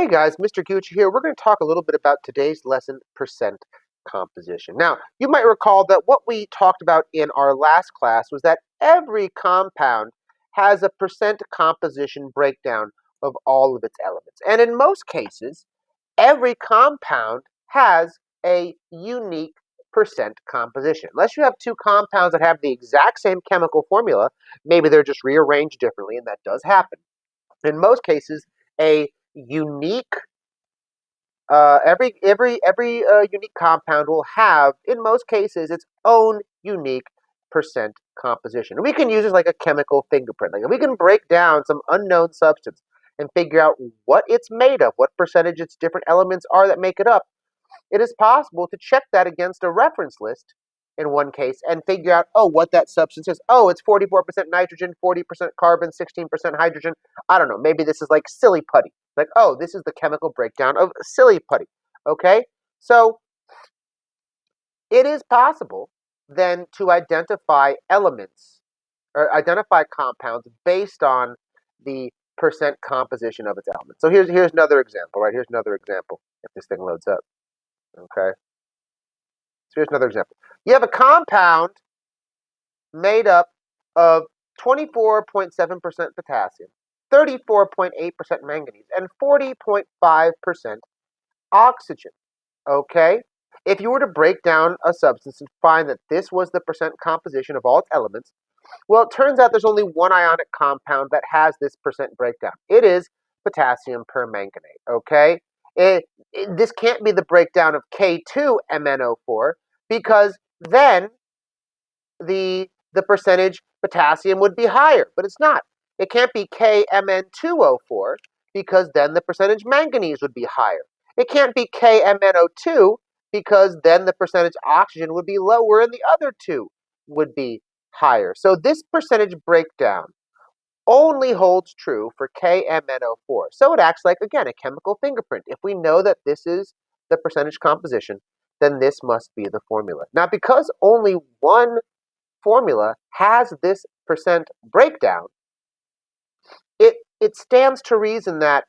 Hey guys, Mr. Gucci here. We're going to talk a little bit about today's lesson, percent composition. Now, you might recall that what we talked about in our last class was that every compound has a percent composition breakdown of all of its elements. And in most cases, every compound has a unique percent composition. Unless you have two compounds that have the exact same chemical formula, maybe they're just rearranged differently, and that does happen. In most cases, a unique every unique compound will have, in most cases, its own unique percent composition. And we can use it like a chemical fingerprint. Like if we can break down some unknown substance and figure out what it's made of, what percentage its different elements are that make it up, it is possible to check that against a reference list in one case and figure out, oh, what that substance is. Oh, it's 44% nitrogen, 40% carbon, 16% hydrogen. I don't know. Maybe this is like silly putty. Like, oh, this is the chemical breakdown of silly putty. Okay? So it is possible then to identify elements or identify compounds based on the percent composition of its elements. So here's another example, right? Here's another example if this thing loads up. Okay? So here's another example. You have a compound made up of 24.7% potassium, 34.8% manganese, and 40.5% oxygen. Okay? If you were to break down a substance and find that this was the percent composition of all its elements, well, it turns out there's only one ionic compound that has this percent breakdown. It is potassium permanganate. Okay? This can't be the breakdown of K2MnO4 because then the percentage potassium would be higher, but it's not. It can't be KMN2O4 because then the percentage manganese would be higher. It can't be KMNO2 because then the percentage oxygen would be lower and the other two would be higher. So this percentage breakdown only holds true for KMNO4. So it acts like, again, a chemical fingerprint. If we know that this is the percentage composition, then this must be the formula. Now, because only one formula has this percent breakdown, it stands to reason that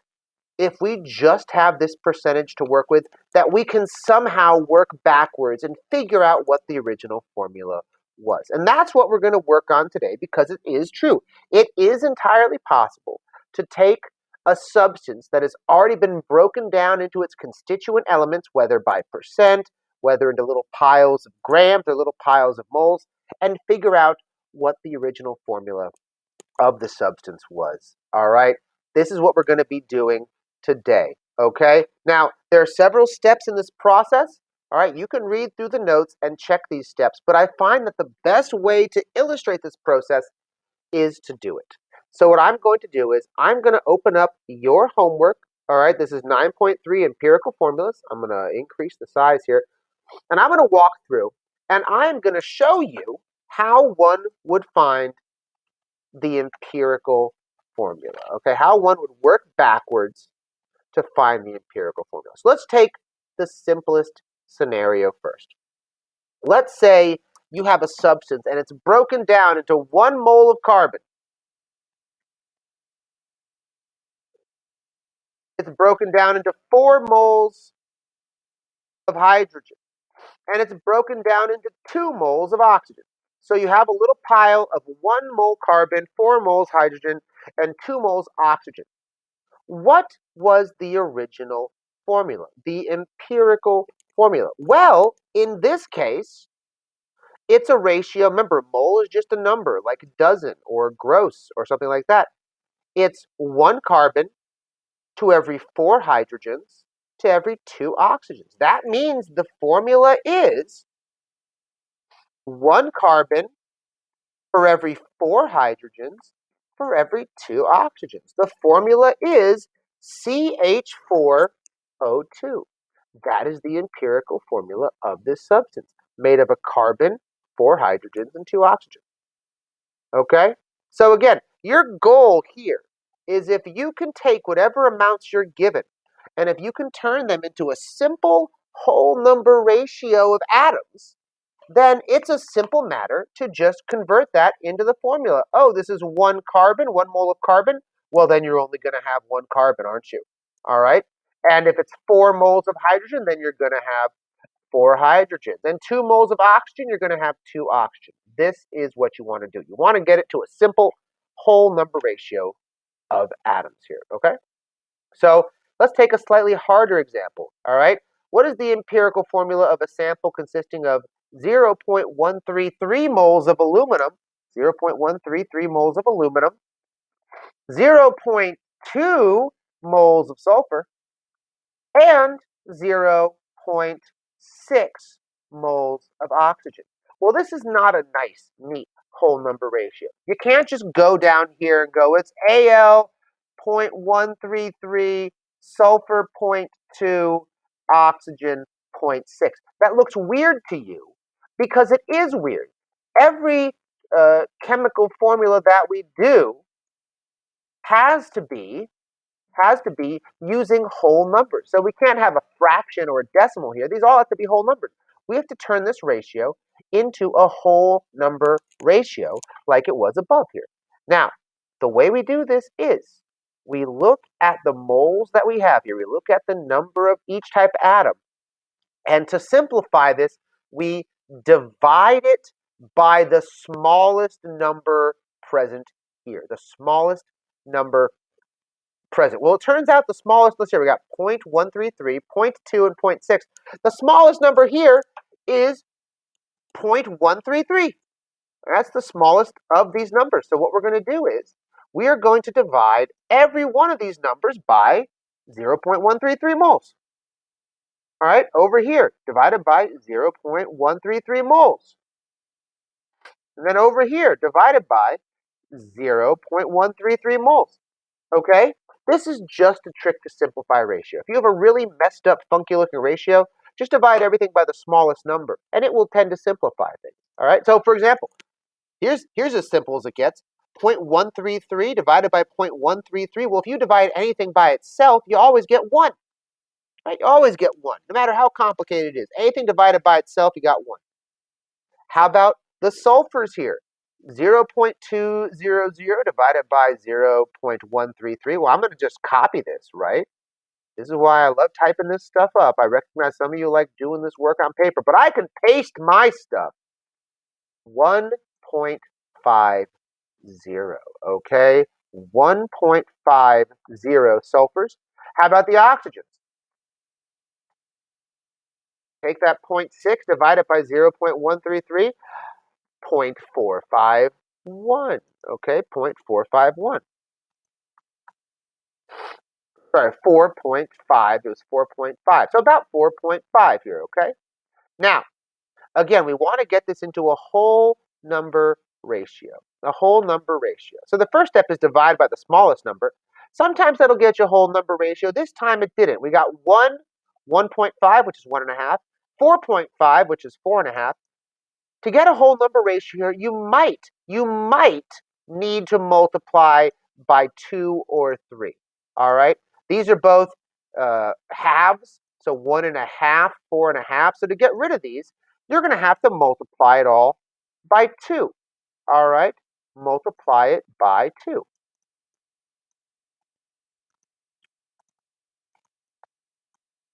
if we just have this percentage to work with, that we can somehow work backwards and figure out what the original formula was. And that's what we're going to work on today because it is true. It is entirely possible to take a substance that has already been broken down into its constituent elements, whether by percent, whether into little piles of grams or little piles of moles, and figure out what the original formula of the substance was. All right? This is what we're going to be doing today. Okay? Now, there are several steps in this process. All right? You can read through the notes and check these steps, but I find that the best way to illustrate this process is to do it. So what I'm going to do is I'm going to open up your homework. All right? This is 9.3 empirical formulas. I'm going to increase the size here. And I'm going to walk through and I'm going to show you how one would find the empirical formula. Okay, how one would work backwards to find the empirical formula. So let's take the simplest scenario first. Let's say you have a substance and it's broken down into 1 mole of carbon. It's broken down into 4 moles of hydrogen. And it's broken down into 2 moles of oxygen. So you have a little pile of 1 mole carbon, 4 moles hydrogen, and 2 moles oxygen. What was the original formula, the empirical formula? Well, in this case, it's a ratio. Remember, mole is just a number, like a dozen or gross or something like that. It's 1 carbon to every 4 hydrogens to every 2 oxygens. That means the formula is 1 carbon for every 4 hydrogens for every 2 oxygens. The formula is CH4O2. That is the empirical formula of this substance, made of a carbon, 4 hydrogens, and 2 oxygens. Okay? So again, your goal here is if you can take whatever amounts you're given, and if you can turn them into a simple whole number ratio of atoms, then it's a simple matter to just convert that into the formula. Oh, this is 1 carbon, 1 mole of carbon. Well, then you're only going to have 1 carbon, aren't you? All right. And if it's 4 moles of hydrogen, then you're going to have 4 hydrogens. And 2 moles of oxygen, you're going to have 2 oxygen. This is what you want to do. You want to get it to a simple whole number ratio of atoms here, okay? So let's take a slightly harder example, all right? What is the empirical formula of a sample consisting of 0.133 moles of aluminum, 0.133 moles of aluminum, 0.2 moles of sulfur, and 0.6 moles of oxygen? Well, this is not a nice, neat whole number ratio. You can't just go down here and go, it's Al 0.133, sulfur 0.2, oxygen 0.6. That looks weird to you because it is weird. Every chemical formula that we do has to be using whole numbers. So we can't have a fraction or a decimal here. These all have to be whole numbers. We have to turn this ratio into a whole number ratio like it was above here. Now, the way we do this is we look at the moles that we have here. We look at the number of each type of atom. And to simplify this, we divide it by the smallest number present here, the smallest number present. Well, it turns out the smallest, let's see, we got 0.133, 0.2, and zero point 0.6. The smallest number here is 0.133. That's the smallest of these numbers. So what we're going to do is we are going to divide every one of these numbers by 0.133 moles. All right, over here, divided by 0.133 moles. And then over here, divided by 0.133 moles. Okay? This is just a trick to simplify ratio. If you have a really messed up, funky looking ratio, just divide everything by the smallest number, and it will tend to simplify things. All right? So for example, here's as simple as it gets. 0.133 divided by 0.133. Well, if you divide anything by itself, you always get 1. Right? You always get 1, no matter how complicated it is. Anything divided by itself, you got 1. How about the sulfurs here? 0.200 divided by 0.133. Well, I'm going to just copy this, right? This is why I love typing this stuff up. I recognize some of you like doing this work on paper, but I can paste my stuff. 1.50, okay? 1.50 sulfurs. How about the oxygens? Take that 0.6, divide it by 0.133. 0.451, okay, 0.451. Sorry, 4.5, it was 4.5. So about 4.5 here, okay? Now, again, we want to get this into a whole number ratio, a whole number ratio. So the first step is divide by the smallest number. Sometimes that'll get you a whole number ratio. This time it didn't. We got 1.5, which is 1.5, 4.5, which is 4.5. To get a whole number ratio, you might need to multiply by 2 or 3. All right? These are both halves, so 1.5, 4.5. So to get rid of these, you're going to have to multiply it all by 2. All right? Multiply it by 2.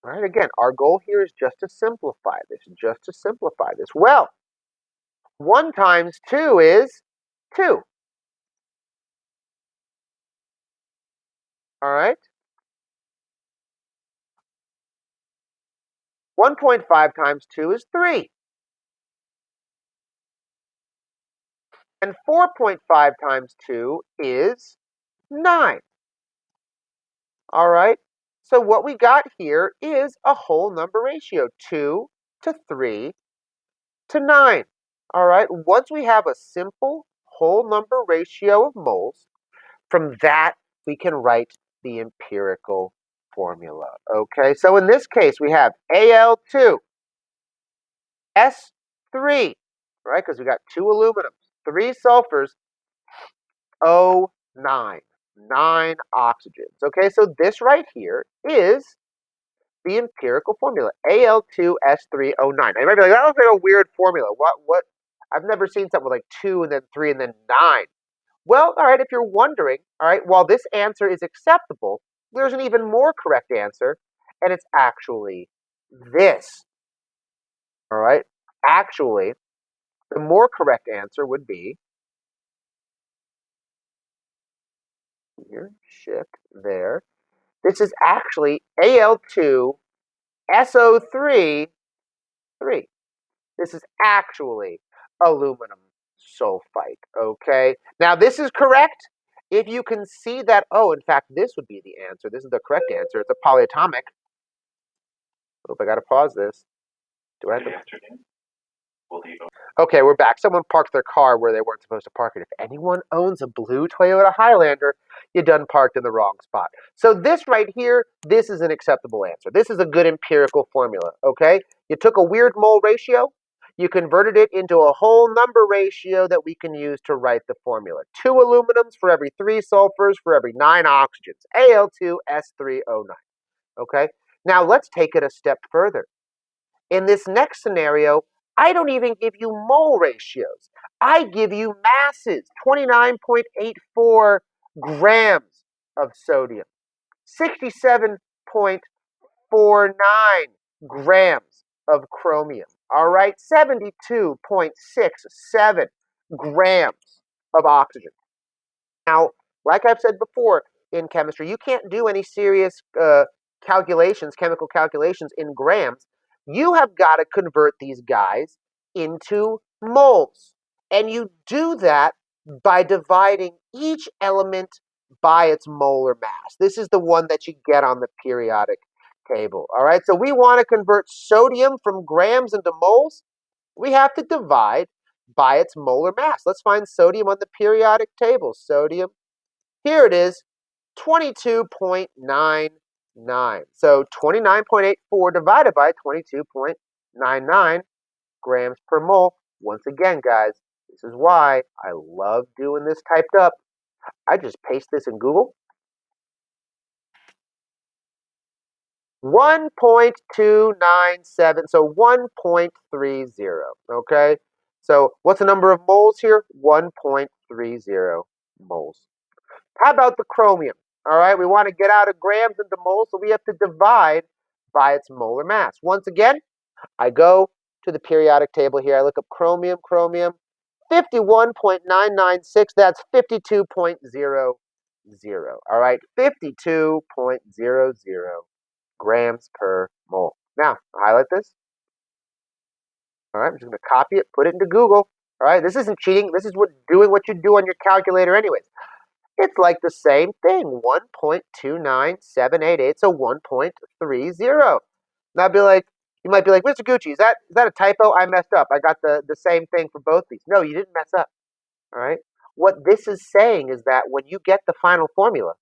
All right? Again, our goal here is just to simplify this, Well, 1 times 2 is 2. All right? 1.5 times 2 is 3. And 4.5 times 2 is 9. All right? So what we got here is a whole number ratio, 2 to 3 to 9. All right? Once we have a simple whole number ratio of moles, from that we can write the empirical formula. Okay? So in this case, we have Al2, S3, right? Because we got 2 aluminums, 3 sulfurs, O9, 9 oxygens. Okay, so this right here is the empirical formula, Al2S3O9. Now you might be like, that looks like a weird formula. What? I've never seen something with like 2 and then 3 and then 9. Well, all right, if you're wondering, all right, while this answer is acceptable, there's an even more correct answer, and it's actually this. All right? Actually, the more correct answer would be here, shift there. This is actually Al2SO3 3. This is actually aluminum sulfite, okay? Now, this is correct if you can see that, oh, in fact, this would be the answer. This is the correct answer. It's a polyatomic. Hope I got to pause this. Do I have to? Okay, we're back. Someone parked their car where they weren't supposed to park it. If anyone owns a blue Toyota Highlander, you done parked in the wrong spot. So this right here, this is an acceptable answer. This is a good empirical formula, okay? You took a weird mole ratio, you converted it into a whole number ratio that we can use to write the formula. 2 aluminums for every 3 sulfurs for every 9 oxygens. Al2S3O9, okay? Now let's take it a step further. In this next scenario, I don't even give you mole ratios. I give you masses, 29.84 grams of sodium, 67.49 grams of chromium, all right, 72.67 grams of oxygen. Now, like I've said before, in chemistry, you can't do any serious calculations, chemical calculations in grams. You have got to convert these guys into moles. And you do that by dividing each element by its molar mass. This is the one that you get on the periodic table. All right, so we want to convert sodium from grams into moles. We have to divide by its molar mass. Let's find sodium on the periodic table. Sodium, here it is, 22.99. So 29.84 divided by 22.99 grams per mole. Once again, guys, this is why I love doing this typed up. I just paste this in Google. 1.297, so 1.30, okay? So what's the number of moles here? 1.30 moles. How about the chromium? All right, we want to get out of grams into moles, so we have to divide by its molar mass. Once again, I go to the periodic table here. I look up chromium, 51.996. That's 52.00. All right, 52.00 grams per mole. Now, highlight this. All right, I'm just going to copy it, put it into Google. All right, this isn't cheating. This is doing what you do on your calculator anyways. It's like the same thing, 1.29788, so 1.30. And you might be like, Mr. Gucci, is that a typo? I messed up. I got the same thing for both these. No, you didn't mess up. All right. What this is saying is that when you get the final formula,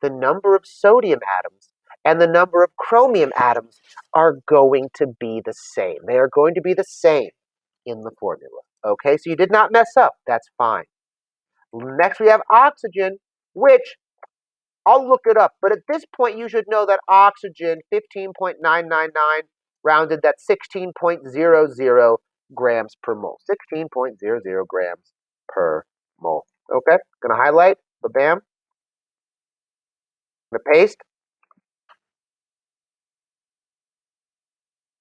the number of sodium atoms and the number of chromium atoms are going to be the same. They are going to be the same in the formula. Okay, so you did not mess up. That's fine. Next, we have oxygen, which I'll look it up. But at this point, you should know that oxygen, 15.999, rounded, that's 16.00 grams per mole. 16.00 grams per mole. Okay, going to highlight, bam, going to paste.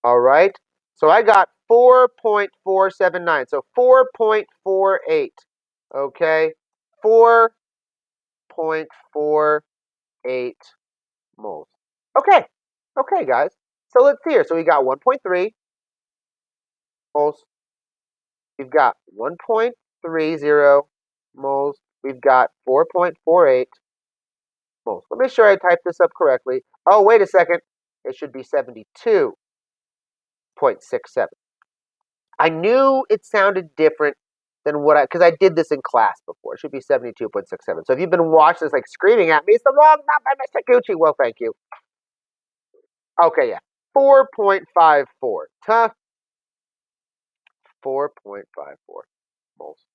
All right, so I got 4.479, so 4.48. Okay, 4.48 moles. Okay, okay, guys. So let's see here. So we got 1.3 moles. We've got 1.30 moles. We've got 4.48 moles. Let me make sure I typed this up correctly. Oh, wait a second. It should be 72.67. I knew it sounded different than because I did this in class before. It should be 72.67. So if you've been watching this like screaming at me, it's the wrong number, Mr. Gucci. Well, thank you. Okay, yeah. 4.54. Tough. 4.54 moles.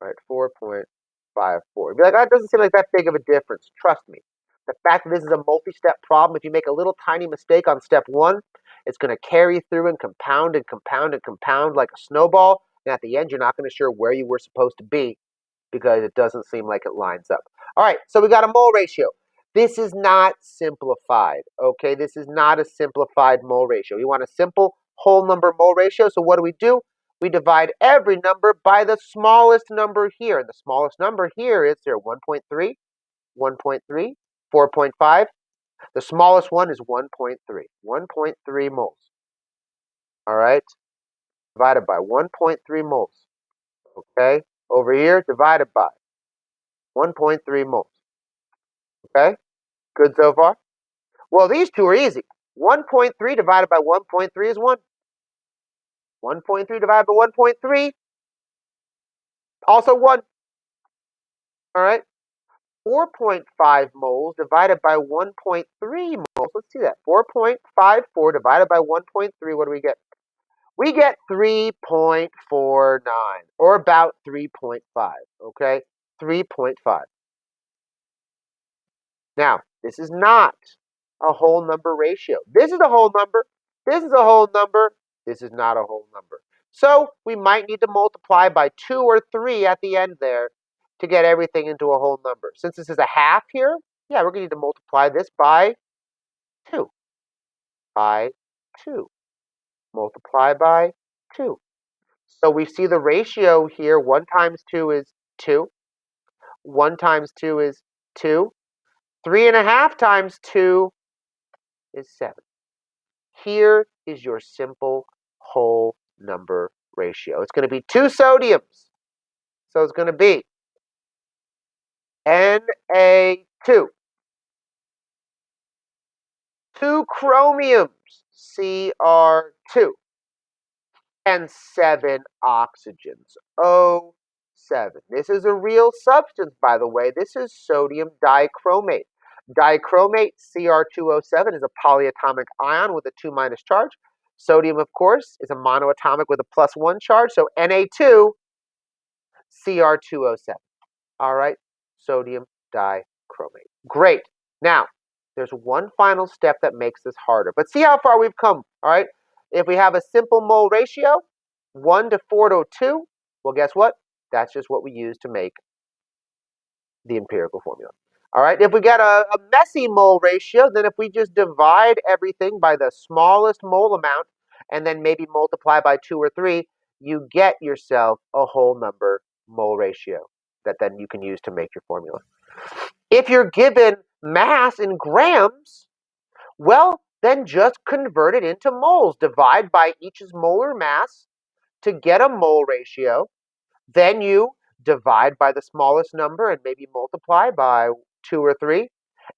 All right, 4.54. Be like, that doesn't seem like that big of a difference. Trust me. The fact that this is a multi-step problem, if you make a little tiny mistake on step 1, it's going to carry through and compound and compound and compound like a snowball. And at the end, you're not going to sure where you were supposed to be because it doesn't seem like it lines up. All right, so we got a mole ratio. This is not simplified, okay? This is not a simplified mole ratio. You want a simple whole number mole ratio, so what do? We divide every number by the smallest number here. And the smallest number here is 1.3, 1.3, 4.5. The smallest one is 1.3, 1.3 moles. All right, divided by 1.3 moles. Okay, over here, divided by 1.3 moles. Okay, good so far? Well, these two are easy. 1.3 divided by 1.3 is 1. 1.3 divided by 1.3, also 1. All right, 4.5 moles divided by 1.3 moles. Let's see that. 4.54 divided by 1.3, what do we get? We get 3.49, or about 3.5, okay? 3.5. Now, this is not a whole number ratio. This is a whole number. This is a whole number. This is not a whole number. So we might need to multiply by 2 or 3 at the end there to get everything into a whole number. Since this is a half here, yeah, we're going to need to multiply this by 2. By 2. Multiply by 2. So we see the ratio here, 1 times 2 is 2. 1 times 2 is 2. 3.5 times 2 is 7. Here is your simple whole number ratio. It's going to be 2 sodiums. So it's going to be Na2, 2 chromiums, Cr2, and 7 oxygens, O7. This is a real substance, by the way. This is sodium dichromate. Dichromate, Cr2O7, is a polyatomic ion with a 2- charge. Sodium, of course, is a monoatomic with a +1 charge. So Na2, Cr2O7. All right, sodium dichromate. Great. Now, there's one final step that makes this harder. But see how far we've come, all right? If we have a simple mole ratio, 1 to 4 to 2, well, guess what? That's just what we use to make the empirical formula. All right, if we got a messy mole ratio, then if we just divide everything by the smallest mole amount and then maybe multiply by 2 or 3, you get yourself a whole number mole ratio that then you can use to make your formula. If you're given mass in grams, well, then just convert it into moles. Divide by each's molar mass to get a mole ratio. Then you divide by the smallest number and maybe multiply by 2 or 3,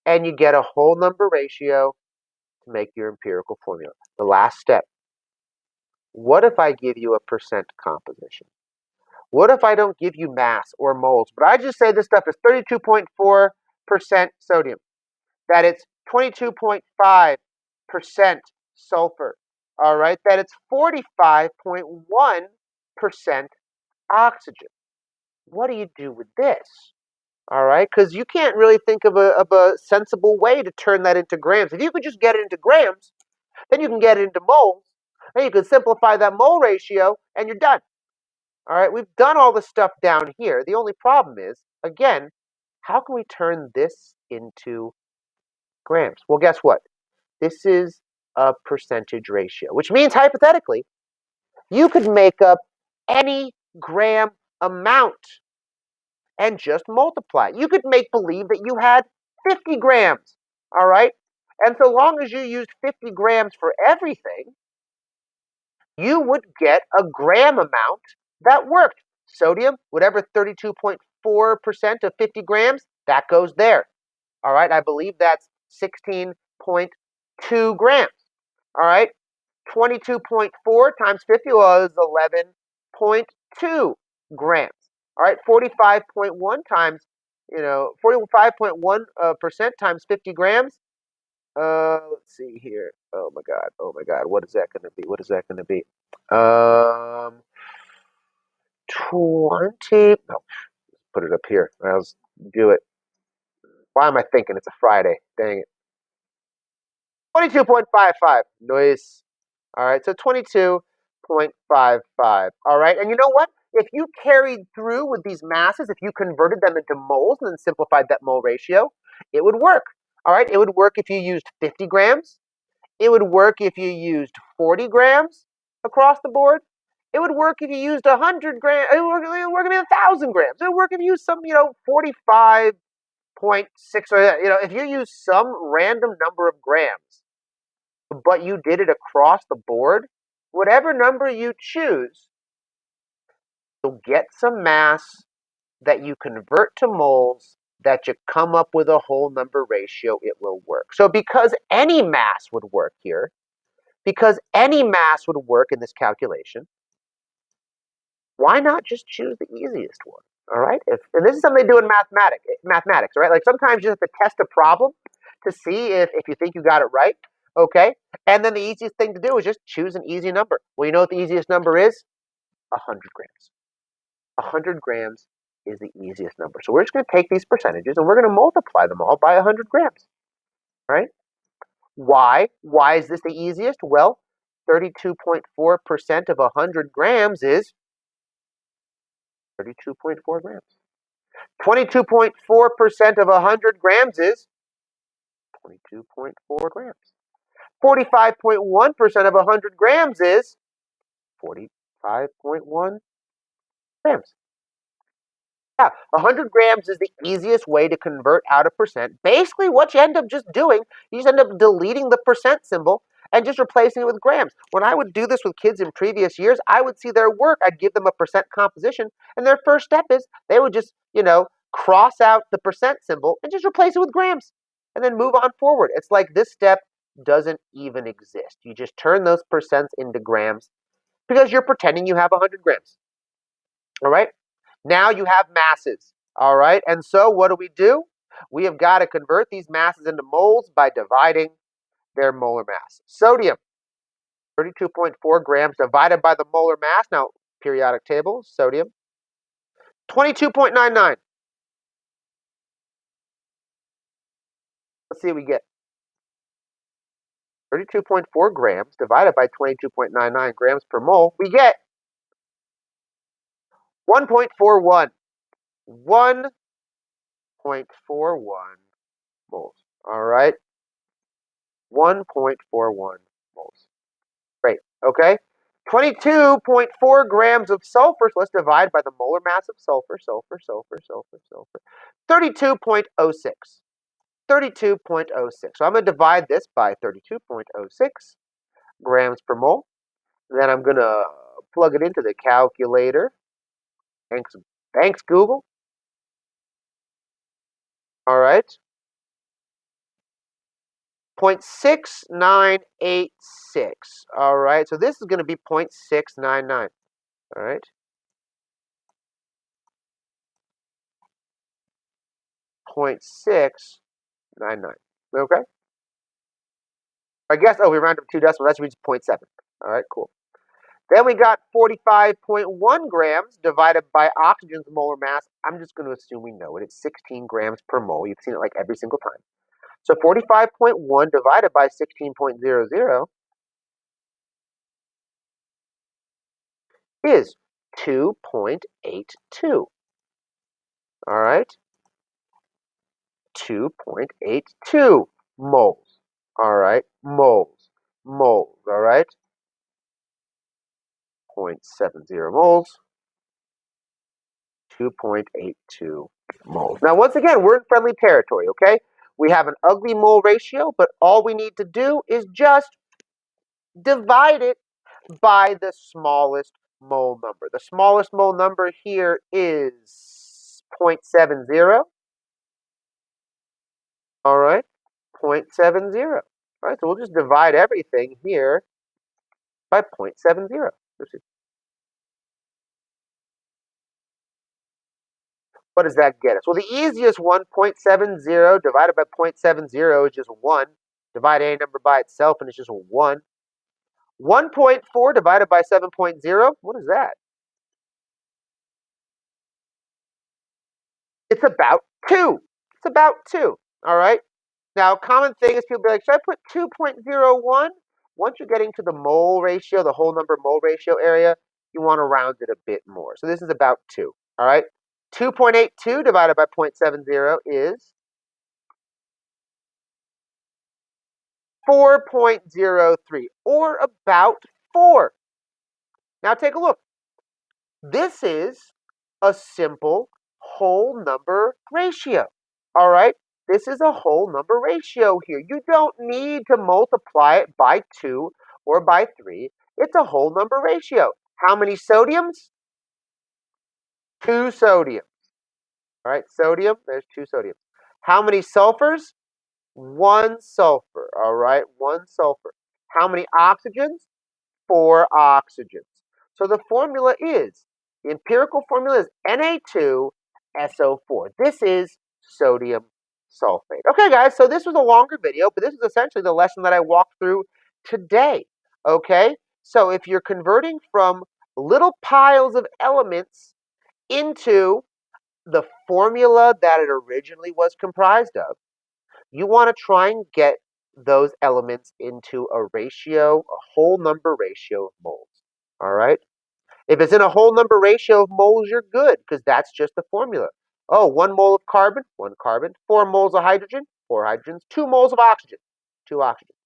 and you get a whole number ratio to make your empirical formula. The last step. What if I give you a percent composition? What if I don't give you mass or moles, but I just say this stuff is 32.4% sodium, that it's 22.5% sulfur, all right, that it's 45.1% oxygen? What do you do with this? All right, because you can't really think of a sensible way to turn that into grams. If you could just get it into grams, then you can get it into moles, then you can simplify that mole ratio, and you're done. All right, we've done all the stuff down here. The only problem is, again, how can we turn this into grams? Well, guess what? This is a percentage ratio, which means hypothetically, you could make up any gram amount and just multiply. You could make believe that you had 50 grams, all right? And so long as you used 50 grams for everything, you would get a gram amount that worked. Sodium, whatever 32.4% of 50 grams, that goes there. All right, I believe that's 16.2 grams. All right, 22.4 times 50 was 11.2 grams. All right, 45.1 times, 45.1% times 50 grams. Let's see here. Oh my God. Oh my God. What is that going to be? What is that going to be? 20. No, put it up here. I'll do it. Why am I thinking it's a Friday? Dang it. 22.55. Nice. All right, so 22.55. All right, and you know what? If you carried through with these masses, if you converted them into moles and then simplified that mole ratio, it would work. All right, it would work if you used 50 grams. It would work if you used 40 grams across the board. It would work if you used 100 grams. It would work if you used 1,000 grams. It would work if you used some, 45.6, or, if you use some random number of grams, but you did it across the board, whatever number you choose, you'll get some mass that you convert to moles that you come up with a whole number ratio, it will work. So because any mass would work here, because any mass would work in this calculation, why not just choose the easiest one? All right. And this is something they do in mathematics, right? Like sometimes you have to test a problem to see if you think you got it right. Okay. And then the easiest thing to do is just choose an easy number. Well, you know what the easiest number is? 100 grams. 100 grams is the easiest number. So we're just going to take these percentages and we're going to multiply them all by 100 grams. Right? Why? Why is this the easiest? Well, 32.4% of 100 grams is 32.4 grams. 22.4% of 100 grams is 22.4 grams. 45.1% of 100 grams is 45.1 grams. Yeah, 100 grams is the easiest way to convert out a percent. Basically, what you end up just doing, you just end up deleting the percent symbol and just replacing it with grams. When I would do this with kids in previous years, I would see their work. I'd give them a percent composition, and their first step is they would just, cross out the percent symbol and just replace it with grams and then move on forward. It's like this step doesn't even exist. You just turn those percents into grams because you're pretending you have 100 grams. All right? Now you have masses, all right? And so what do? We have got to convert these masses into moles by dividing their molar mass. Sodium, 32.4 grams divided by the molar mass. Now, periodic table, sodium, 22.99. Let's see what we get. 32.4 grams divided by 22.99 grams per mole, we get 1.41. 1.41 moles, all right? 1.41 moles. Great. Okay. 22.4 grams of sulfur. So let's divide by the molar mass of sulfur. Sulfur, sulfur, sulfur, sulfur. 32.06. 32.06. So I'm going to divide this by 32.06 grams per mole. Then I'm going to plug it into the calculator. Thanks, Google. All right. 0.6986. All right. So this is going to be 0.699. All right. 0.699. Okay. I guess, we round up 2 decimals. That should be 0.7. All right, cool. Then we got 45.1 grams divided by oxygen's molar mass. I'm just going to assume we know it. It's 16 grams per mole. You've seen it like every single time. So 45.1 divided by 16.00 is 2.82. All right. 2.82 moles. All right. Moles. Moles. All right. 0.70 moles. 2.82 moles. Now, once again, we're in friendly territory, okay? We have an ugly mole ratio, but all we need to do is just divide it by the smallest mole number. The smallest mole number here is 0.70. All right, 0.70. All right, so we'll just divide everything here by 0.70. What does that get us? Well, the easiest one, 0.70 divided by 0.70 is just 1. Divide any number by itself and it's just 1. 1.4 divided by 7.0, what is that? It's about 2. It's about 2. All right. Now, common thing is people be like, should I put 2.01? Once you're getting to the mole ratio, the whole number mole ratio area, you want to round it a bit more. So this is about 2. All right. 2.82 divided by 0.70 is 4.03, or about 4. Now take a look. This is a simple whole number ratio. All right? This is a whole number ratio here. You don't need to multiply it by 2 or by 3. It's a whole number ratio. How many sodiums? 2 sodiums. All right, sodium, there's 2 sodiums. How many sulfurs? 1 sulfur. All right, 1 sulfur. How many oxygens? 4 oxygens. So the empirical formula is Na2SO4. This is sodium sulfate. Okay, guys, so this was a longer video, but this is essentially the lesson that I walked through today. Okay, so if you're converting from little piles of elements into the formula that it originally was comprised of, you want to try and get those elements into a ratio, a whole number ratio of moles. All right? If it's in a whole number ratio of moles, you're good because that's just the formula. Oh, 1 mole of carbon, 1 carbon, 4 moles of hydrogen, 4 hydrogens, 2 moles of oxygen, 2 oxygens.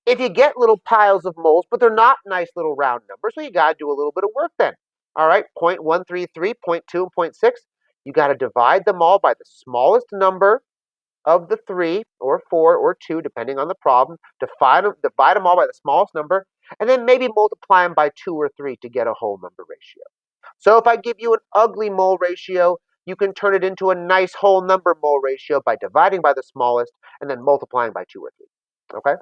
If you get little piles of moles, but they're not nice little round numbers, so you got to do a little bit of work then. All right, 0.133, 0.2, and 0.6, you got to divide them all by the smallest number of the 3 or 4 or 2, depending on the problem. Divide them all by the smallest number, and then maybe multiply them by 2 or 3 to get a whole number ratio. So if I give you an ugly mole ratio, you can turn it into a nice whole number mole ratio by dividing by the smallest and then multiplying by 2 or 3. Okay?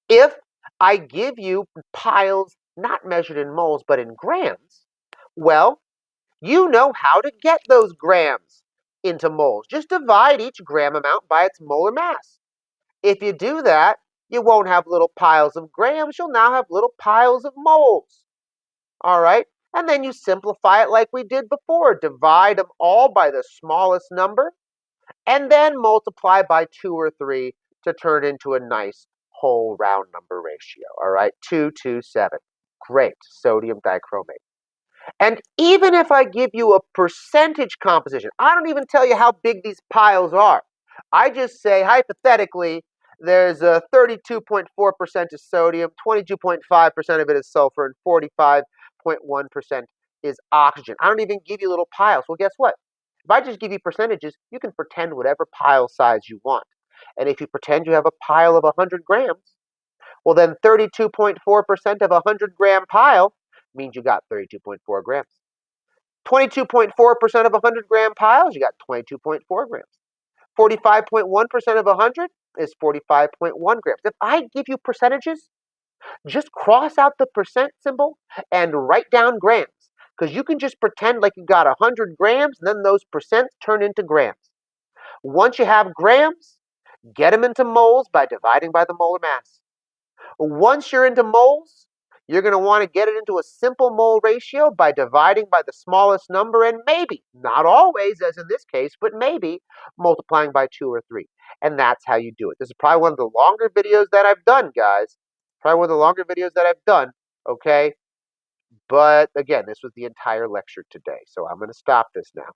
If I give you piles not measured in moles but in grams, well, you know how to get those grams into moles. Just divide each gram amount by its molar mass. If you do that, you won't have little piles of grams. You'll now have little piles of moles. All right? And then you simplify it like we did before. Divide them all by the smallest number and then multiply by 2 or 3 to turn into a nice whole round number ratio. All right? 227. Great. Sodium dichromate. And even if I give you a percentage composition, I don't even tell you how big these piles are. I just say, hypothetically, there's a 32.4% is sodium, 22.5% of it is sulfur, and 45.1% is oxygen. I don't even give you little piles. Well, guess what? If I just give you percentages, you can pretend whatever pile size you want. And if you pretend you have a pile of 100 grams, well, then 32.4% of a 100-gram pile means you got 32.4 grams. 22.4% of a 100-gram piles, you got 22.4 grams. 45.1% of 100 is 45.1 grams. If I give you percentages, just cross out the percent symbol and write down grams. Because you can just pretend like you got 100 grams, and then those percents turn into grams. Once you have grams, get them into moles by dividing by the molar mass. Once you're into moles, you're going to want to get it into a simple mole ratio by dividing by the smallest number and maybe, not always as in this case, but maybe multiplying by 2 or 3. And that's how you do it. This is probably one of the longer videos that I've done, guys. Probably one of the longer videos that I've done, okay? But again, this was the entire lecture today, so I'm going to stop this now.